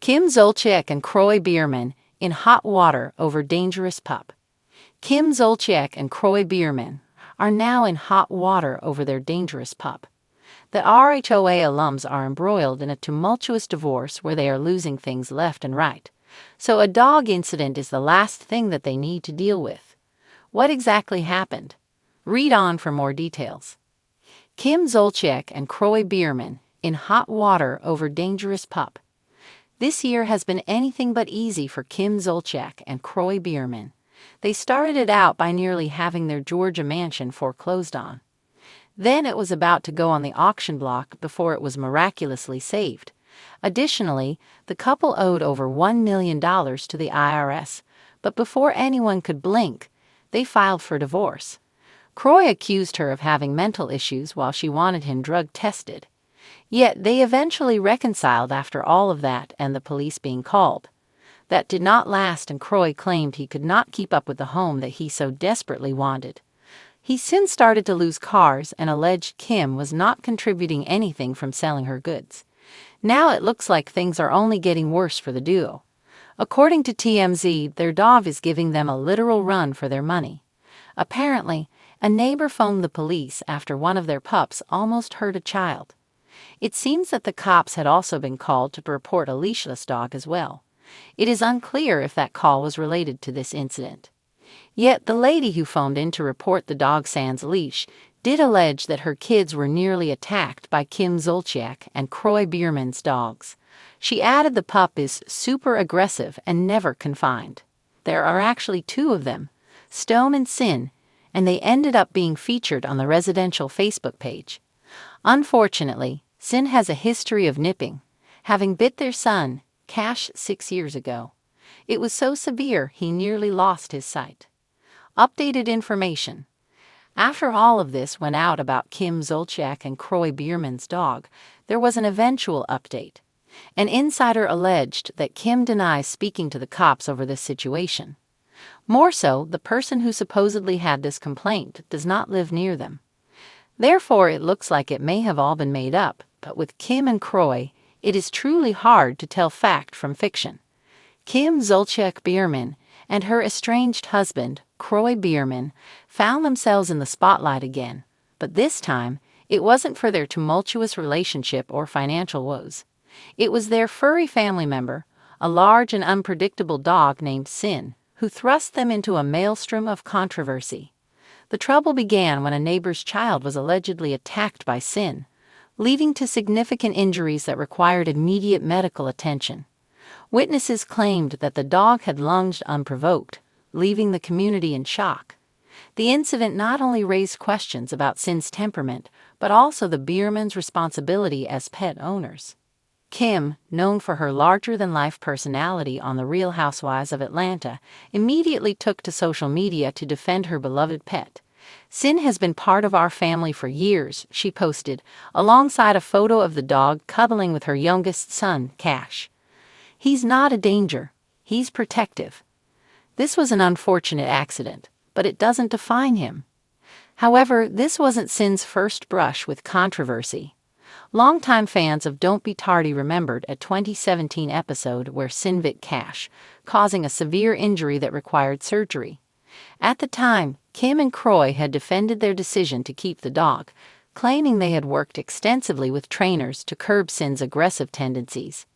Zolciak and Kroy Biermann in hot water over dangerous pup. Zolciak and Kroy Biermann are now in hot water over their dangerous pup. The RHOA alums are embroiled in a tumultuous divorce where they are losing things left and right. So a dog incident is the last thing that they need to deal with. What exactly happened? Read on for more details. Zolciak and Kroy Biermann in hot water over dangerous pup. This year has been anything but easy for Zolciak and Kroy Biermann. They started it out by nearly having their Georgia mansion foreclosed on. Then it was about to go on the auction block before it was miraculously saved. Additionally, the couple owed over $1 million to the IRS, but before anyone could blink, they filed for divorce. Kroy accused her of having mental issues while she wanted him drug tested. Yet they eventually reconciled after all of that and the police being called. That did not last, and Kroy claimed he could not keep up with the home that he so desperately wanted. He soon started to lose cars and alleged Kim was not contributing anything from selling her goods. Now it looks like things are only getting worse for the duo. According to TMZ, their dog is giving them a literal run for their money. Apparently, a neighbor phoned the police after one of their pups almost hurt a child. It seems that the cops had also been called to report a leashless dog as well. It is unclear if that call was related to this incident. Yet the lady who phoned in to report the dog sans leash did allege that her kids were nearly attacked by Zolciak and Kroy Biermann's dogs. She added the pup is super aggressive and never confined. There are actually two of them, Stone and Sin, and they ended up being featured on the residential Facebook page. Unfortunately, Sin has a history of nipping, having bit their son, Cash, 6 years ago. It was so severe he nearly lost his sight. Updated information. After all of this went out about Zolciak and Kroy Biermann's dog, there was an eventual update. An insider alleged that Kim denies speaking to the cops over this situation. More so, the person who supposedly had this complaint does not live near them. Therefore, it looks like it may have all been made up, but with Kim and Kroy, it is truly hard to tell fact from fiction. Zolciak Biermann and her estranged husband, Kroy Biermann, found themselves in the spotlight again, but this time, it wasn't for their tumultuous relationship or financial woes. It was their furry family member, a large and unpredictable dog named Sin, who thrust them into a maelstrom of controversy. The trouble began when a neighbor's child was allegedly attacked by Sin, leading to significant injuries that required immediate medical attention. Witnesses claimed that the dog had lunged unprovoked, leaving the community in shock. The incident not only raised questions about Sin's temperament, but also the Biermann's responsibility as pet owners. Kim, known for her larger-than-life personality on The Real Housewives of Atlanta, immediately took to social media to defend her beloved pet. Sin has been part of our family for years, she posted, alongside a photo of the dog cuddling with her youngest son, Cash. He's not a danger. He's protective. This was an unfortunate accident, but it doesn't define him. However, this wasn't Sin's first brush with controversy. Longtime fans of Don't Be Tardy remembered a 2017 episode where Sin bit Cash, causing a severe injury that required surgery. At the time, Kim and Kroy had defended their decision to keep the dog, claiming they had worked extensively with trainers to curb Sin's aggressive tendencies.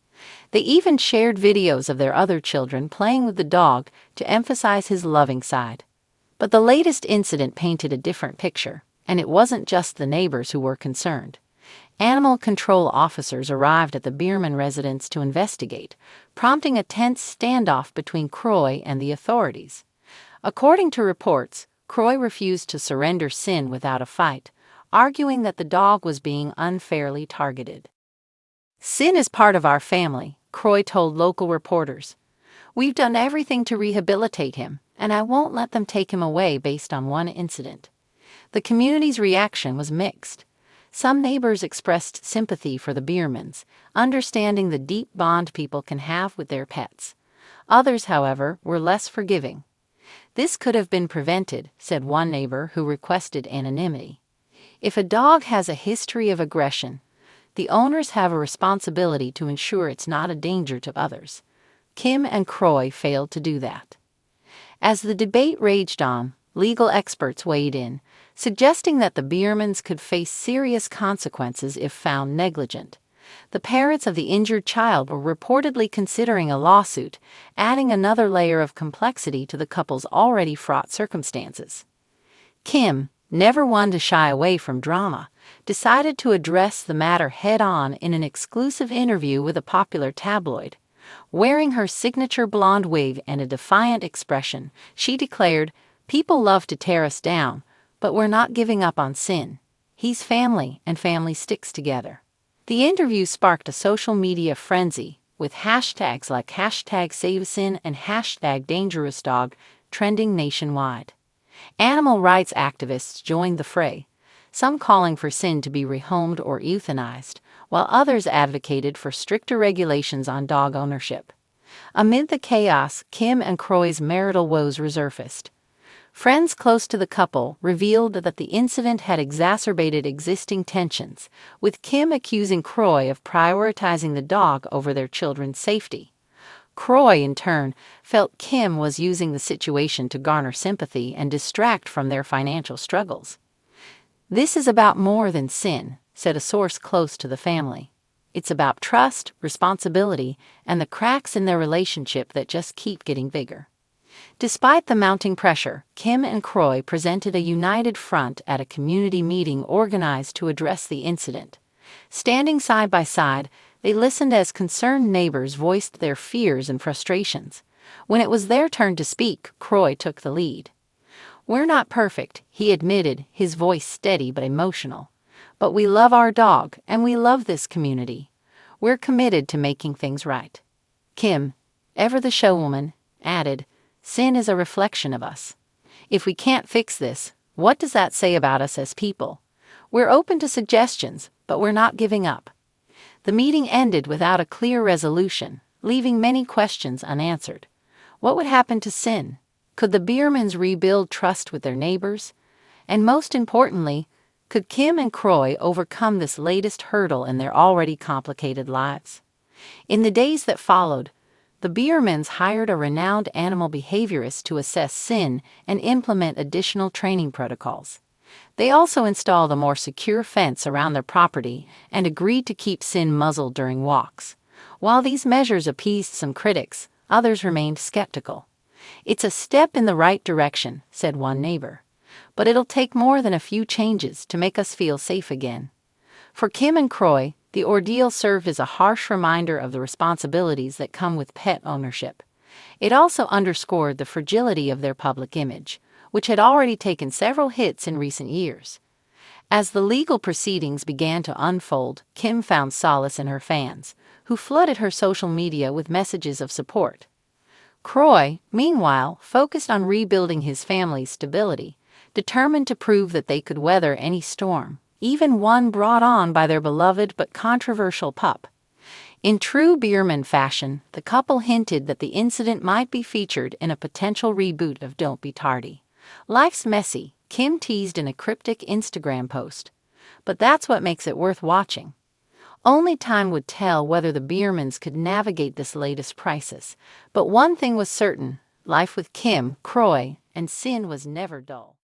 They even shared videos of their other children playing with the dog to emphasize his loving side. But the latest incident painted a different picture, and it wasn't just the neighbors who were concerned. Animal control officers arrived at the Biermann residence to investigate, prompting a tense standoff between Kroy and the authorities. According to reports, Kroy refused to surrender Sin without a fight, arguing that the dog was being unfairly targeted. Sin is part of our family, Kroy told local reporters. We've done everything to rehabilitate him, and I won't let them take him away based on one incident. The community's reaction was mixed. Some neighbors expressed sympathy for the Biermanns, understanding the deep bond people can have with their pets. Others, however, were less forgiving. This could have been prevented, said one neighbor who requested anonymity. If a dog has a history of aggression, The owners have a responsibility to ensure it's not a danger to others. Kim and Kroy failed to do that. As the debate raged on, legal experts weighed in, suggesting that the Biermanns could face serious consequences if found negligent. The parents of the injured child were reportedly considering a lawsuit, adding another layer of complexity to the couple's already fraught circumstances. Kim, never one to shy away from drama, decided to address the matter head-on in an exclusive interview with a popular tabloid. Wearing her signature blonde wig and a defiant expression, she declared, "People love to tear us down, but we're not giving up on Sin. He's family, and family sticks together." The interview sparked a social media frenzy, with hashtags like #SaveSin and #DangerousDog trending nationwide. Animal rights activists joined the fray, some calling for Sin to be rehomed or euthanized, while others advocated for stricter regulations on dog ownership. Amid the chaos, Kim and Kroy's marital woes resurfaced. Friends close to the couple revealed that the incident had exacerbated existing tensions, with Kim accusing Kroy of prioritizing the dog over their children's safety. Kroy, in turn, felt Kim was using the situation to garner sympathy and distract from their financial struggles. "This is about more than Sin," said a source close to the family. "It's about trust, responsibility, and the cracks in their relationship that just keep getting bigger." Despite the mounting pressure, Kim and Kroy presented a united front at a community meeting organized to address the incident. Standing side by side, they listened as concerned neighbors voiced their fears and frustrations. When it was their turn to speak, Kroy took the lead. "We're not perfect," he admitted, his voice steady but emotional. "But we love our dog, and we love this community. We're committed to making things right." Kim, ever the showwoman, added, "Sin is a reflection of us. If we can't fix this, what does that say about us as people? We're open to suggestions, but we're not giving up." The meeting ended without a clear resolution, leaving many questions unanswered. What would happen to Sin? Could the Biermanns rebuild trust with their neighbors? And most importantly, could Kim and Kroy overcome this latest hurdle in their already complicated lives? In the days that followed, the Biermanns hired a renowned animal behaviorist to assess Sin and implement additional training protocols. They also installed a more secure fence around their property and agreed to keep Sin muzzled during walks. While these measures appeased some critics, others remained skeptical. "It's a step in the right direction," said one neighbor. "But it'll take more than a few changes to make us feel safe again." For Kim and Kroy, the ordeal served as a harsh reminder of the responsibilities that come with pet ownership. It also underscored the fragility of their public image, which had already taken several hits in recent years. As the legal proceedings began to unfold, Kim found solace in her fans, who flooded her social media with messages of support. Kroy, meanwhile, focused on rebuilding his family's stability, determined to prove that they could weather any storm, even one brought on by their beloved but controversial pup. In true Biermann fashion, the couple hinted that the incident might be featured in a potential reboot of Don't Be Tardy. "Life's messy," Kim teased in a cryptic Instagram post. "But that's what makes it worth watching." Only time would tell whether the Biermanns could navigate this latest crisis. But one thing was certain: life with Kim, Kroy, and Sin was never dull.